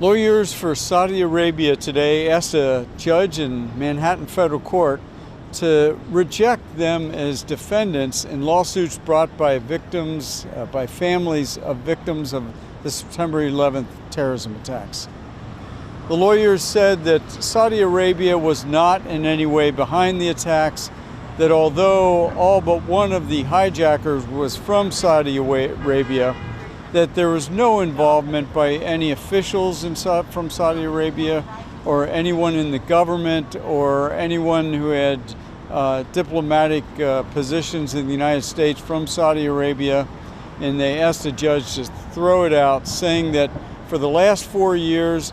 Lawyers for Saudi Arabia today asked a judge in Manhattan federal court to reject them as defendants in lawsuits brought by victims, by families of victims of the September 11th terrorism attacks. The lawyers said that Saudi Arabia was not in any way behind the attacks, that although all but one of the hijackers was from Saudi Arabia, that there was no involvement by any officials from Saudi Arabia or anyone in the government or anyone who had diplomatic positions in the United States from Saudi Arabia. And they asked the judge to throw it out, saying that for the last 4 years,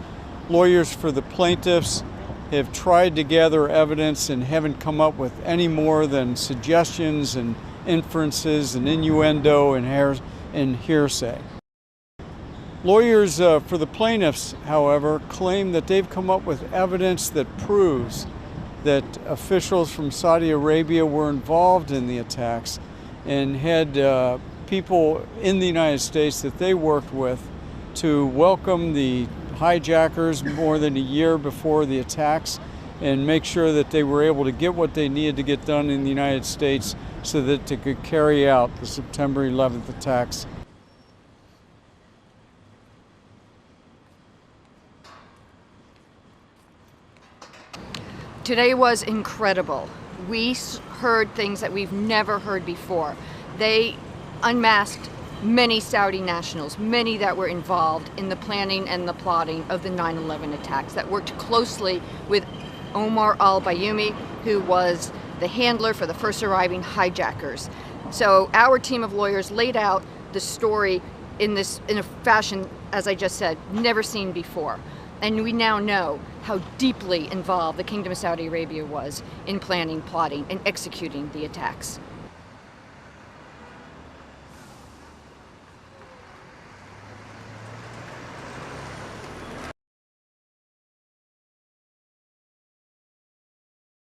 lawyers for the plaintiffs have tried to gather evidence and haven't come up with any more than suggestions and inferences and innuendo and hearsay. Lawyers for the plaintiffs, however, claim that they've come up with evidence that proves that officials from Saudi Arabia were involved in the attacks and had people in the United States that they worked with to welcome the hijackers more than a year before the attacks and make sure that they were able to get what they needed to get done in the United States so that they could carry out the September 11th attacks. Today was incredible. We heard things that we've never heard before. They unmasked many Saudi nationals, many that were involved in the planning and the plotting of the 9/11 attacks, that worked closely with Omar al-Bayoumi, who was the handler for the first arriving hijackers. So our team of lawyers laid out the story in a fashion, as I just said, never seen before. And we now know how deeply involved the Kingdom of Saudi Arabia was in planning, plotting, and executing the attacks.